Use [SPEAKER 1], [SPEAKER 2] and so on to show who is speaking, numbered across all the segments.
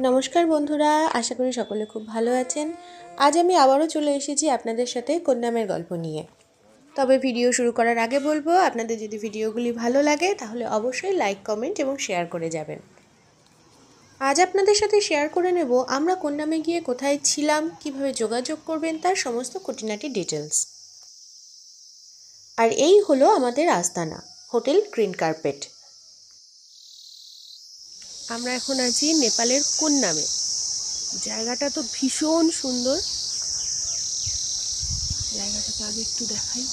[SPEAKER 1] নমস্কার বন্ধুরা, আশা করি সকলে খুব ভালো আছেন। আজ আমি আবারও চলে এসেছি আপনাদের সাথে কন্যামের গল্প নিয়ে। তবে ভিডিও শুরু করার আগে বলবো, আপনাদের যদি ভিডিওগুলি ভালো লাগে তাহলে অবশ্যই লাইক, কমেন্ট এবং শেয়ার করে যাবেন। আজ আপনাদের সাথে শেয়ার করে নেব আমরা কন্যামে গিয়ে কোথায় ছিলাম, কিভাবে যোগাযোগ করবেন তার সমস্ত খুঁটিনাটি ডিটেলস। আর এই হলো আমাদের আস্তানা, হোটেল গ্রিন কার্পেট। আমরা এখন আছি নেপালের কন্যামে। জায়গাটা তো ভীষণ সুন্দর। জায়গাটাকে আগে একটু দেখাই।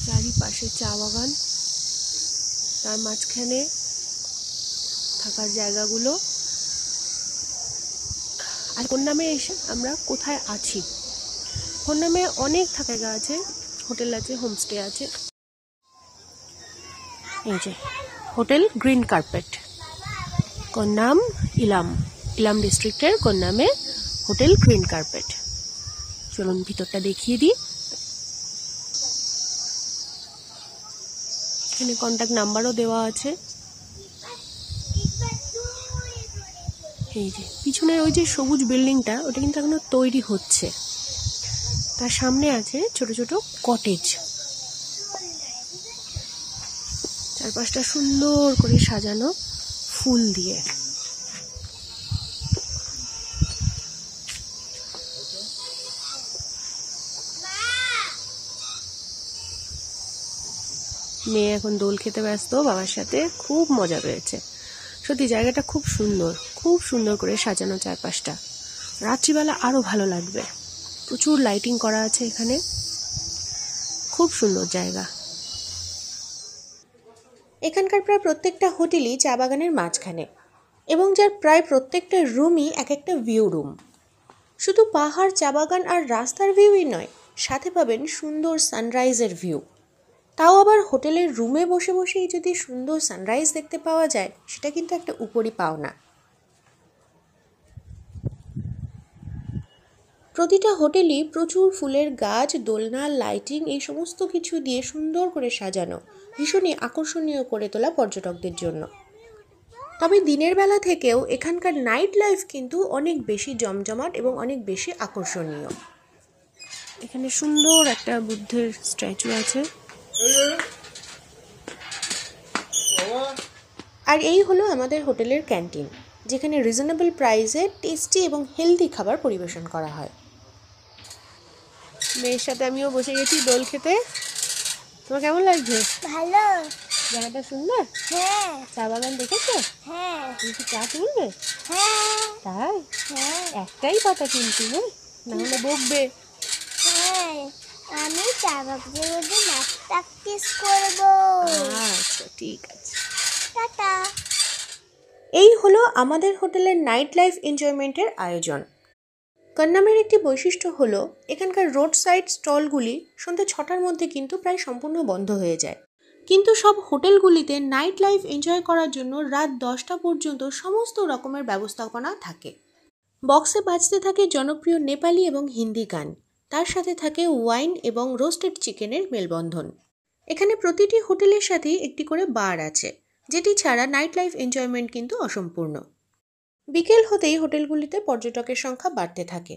[SPEAKER 1] চারিপাশে চা বাগান, তার মাঝখানে থাকার জায়গাগুলো। আর কন্যামে এসে আমরা কোথায় আছি? কন্যামে অনেক থাকার জায়গা আছে, হোটেল আছে, হোমস্টে আছে। এই যে হোটেল গ্রিন কার্পেট, কন্যাম ইলাম ডিস্ট্রিক্টের কন্যামে হোটেল গ্রিন কার্পেট। চলুন ভিতরটা দেখিয়ে দিই। এখানে কন্ট্যাক্ট নাম্বারও দেওয়া আছে। এই যে পিছনের ওই যে সবুজ বিল্ডিংটা, ওটা কিন্তু এখনো তৈরি হচ্ছে। তার সামনে আছে ছোট ছোট কটেজ। চারপাশটা সুন্দর করে সাজানো ফুল দিয়ে। মেয়ে এখন দোল খেতে ব্যস্ত বাবার সাথে, খুব মজা পেয়েছে। সত্যি জায়গাটা খুব সুন্দর করে সাজানো চারপাশটা। রাত্রিবেলা আরো ভালো লাগবে। প্রচুর লাইটিং করা আছে এখানে, খুব সুন্দর জায়গা। এখানকার প্রায় প্রত্যেকটা হোটেলই চা বাগানের মাঝখানে, এবং যার প্রায় প্রত্যেকটা রুমই এক একটা ভিউ রুম। শুধু পাহাড়, চা বাগান আর রাস্তার ভিউই নয়, সাথে পাবেন সুন্দর সানরাইজের ভিউ। তাও আবার হোটেলের রুমে বসে বসেই যদি সুন্দর সানরাইজ দেখতে পাওয়া যায়, সেটা কিন্তু একটা উপরি পাওনা। প্রতিটা হোটেলই প্রচুর ফুলের গাছ, দোলনা, লাইটিং এই সমস্ত কিছু দিয়ে সুন্দর করে সাজানো, ভীষণই আকর্ষণীয় করে তোলা পর্যটকদের জন্য। তবে দিনের বেলা থেকেও এখানকার নাইট লাইফ কিন্তু অনেক বেশি জমজমাট এবং অনেক বেশি আকর্ষণীয়। এখানে সুন্দর একটা বুদ্ধের স্ট্যাচু আছে। আর এই হলো আমাদের হোটেলের ক্যান্টিন, যেখানে রিজনেবল প্রাইসে টেস্টি এবং হেলদি খাবার পরিবেশন করা হয়। মেয়ের সাথে আমিও বসে গেছি দোল খেতে। তোমার কেমন লাগছে?
[SPEAKER 2] ভালো।
[SPEAKER 1] জায়গাটা সুন্দর।
[SPEAKER 2] হ্যাঁ।
[SPEAKER 1] চা বাগান দেখেছো?
[SPEAKER 2] হ্যাঁ।
[SPEAKER 1] তুমি কি চা তুলবে?
[SPEAKER 2] হ্যাঁ।
[SPEAKER 1] তাই?
[SPEAKER 2] হ্যাঁ।
[SPEAKER 1] একটাই পাতা কিন্তু, হ্যাঁ, না হলে বকবে।
[SPEAKER 2] হ্যাঁ, আমি চা বাগানের মধ্যে নাচ প্র্যাকটিস করব।
[SPEAKER 1] আচ্ছা, ঠিক আছে।
[SPEAKER 2] টাটা।
[SPEAKER 1] এই হলো আমাদের হোটেলের নাইট লাইফ এনজয়মেন্টের আয়োজন। কন্যামের একটি বৈশিষ্ট্য হলো এখানকার রোড সাইড স্টলগুলি সন্ধ্যে 6টার মধ্যে কিন্তু প্রায় সম্পূর্ণ বন্ধ হয়ে যায়। কিন্তু সব হোটেলগুলিতে নাইট লাইফ এনজয় করার জন্য রাত 10টা পর্যন্ত সমস্ত রকমের ব্যবস্থাপনা থাকে। বক্সে বাজতে থাকে জনপ্রিয় নেপালি এবং হিন্দি গান, তার সাথে থাকে ওয়াইন এবং রোস্টেড চিকেনের মেলবন্ধন। এখানে প্রতিটি হোটেলের সাথেই একটি করে বার আছে, যেটি ছাড়া নাইট লাইফ এনজয়মেন্ট কিন্তু অসম্পূর্ণ। বিকেল হতেই হোটেলগুলিতে পর্যটকের সংখ্যা বাড়তে থাকে।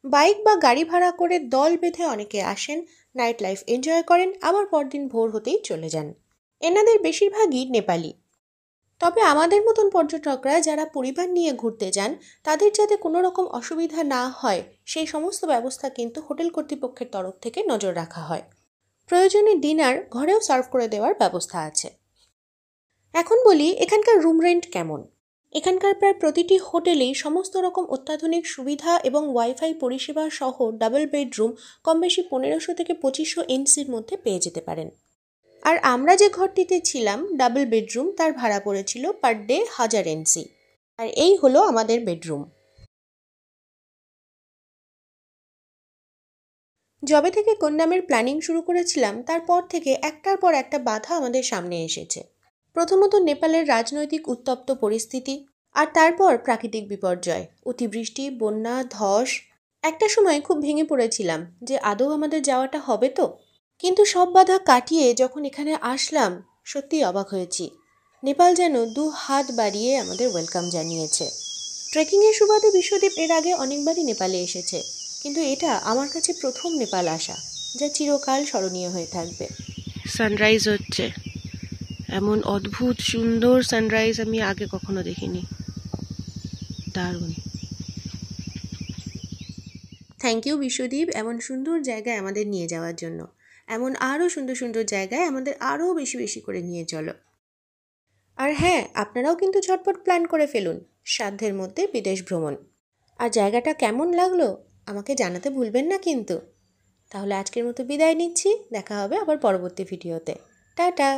[SPEAKER 1] বাইক বা গাড়ি ভাড়া করে দল বেঁধে অনেকে আসেন, নাইট লাইফ এনজয় করেন, আবার পরদিন ভোর হতেই চলে যান। এনাদের বেশিরভাগই নেপালি। তবে আমাদের মতন পর্যটকরা যারা পরিবার নিয়ে ঘুরতে যান, তাদের যাতে কোনো রকম অসুবিধা না হয় সেই সমস্ত ব্যবস্থা কিন্তু হোটেল কর্তৃপক্ষের তরফ থেকে নজর রাখা হয়। প্রয়োজনে ডিনার ঘরেও সার্ভ করে দেওয়ার ব্যবস্থা আছে। এখন বলি এখানকার রুম রেন্ট কেমন। এখানকার প্রায় প্রতিটি হোটেলেই সমস্ত রকম অত্যাধুনিক সুবিধা এবং ওয়াইফাই পরিষেবা সহ ডাবল বেডরুম কম বেশি 1500 থেকে 2500 এনসির মধ্যে পেয়ে যেতে পারেন। আর আমরা যে ঘরটিতে ছিলাম ডাবল বেডরুম, তার ভাড়া পড়েছিল পার ডে 1000 এনসি। আর এই হলো আমাদের বেডরুম। যবে থেকে কন্যামের প্ল্যানিং শুরু করেছিলাম, তারপর থেকে একটার পর একটা বাধা আমাদের সামনে এসেছে। প্রথমত নেপালের রাজনৈতিক উত্তপ্ত পরিস্থিতি, আর তারপর প্রাকৃতিক বিপর্যয়, অতিবৃষ্টি, বন্যা, ধস। একটা সময় খুব ভেঙে পড়েছিলাম যে আদৌ আমাদের যাওয়াটা হবে তো। কিন্তু সব বাধা কাটিয়ে যখন এখানে আসলাম, সত্যিই অবাক হয়েছি। নেপাল যেন 2 হাত বাড়িয়ে আমাদের ওয়েলকাম জানিয়েছে। ট্রেকিংয়ের সুবাদে বিশ্বদীপ এর আগে অনেকবারই নেপালে এসেছে, কিন্তু এটা আমার কাছে প্রথম নেপাল আসা, যা চিরকাল স্মরণীয় হয়ে থাকবে। সানরাইজ হচ্ছে, এমন অদ্ভুত সুন্দর সানরাইজ আমি আগে কখনো দেখিনি। দারুণ। থ্যাংক ইউ বিশ্বদীপ, এমন সুন্দর জায়গায় আমাদের নিয়ে যাওয়ার জন্য। এমন আরও সুন্দর সুন্দর জায়গায় আমাদের আরও বেশি বেশি করে নিয়ে চলো। আর হ্যাঁ, আপনারাও কিন্তু ঝটপট প্ল্যান করে ফেলুন সাধ্যের মধ্যে বিদেশ ভ্রমণ। আর জায়গাটা কেমন লাগলো আমাকে জানাতে ভুলবেন না কিন্তু। তাহলে আজকের মতো বিদায় নিচ্ছি, দেখা হবে আবার পরবর্তী ভিডিওতে। টাটা।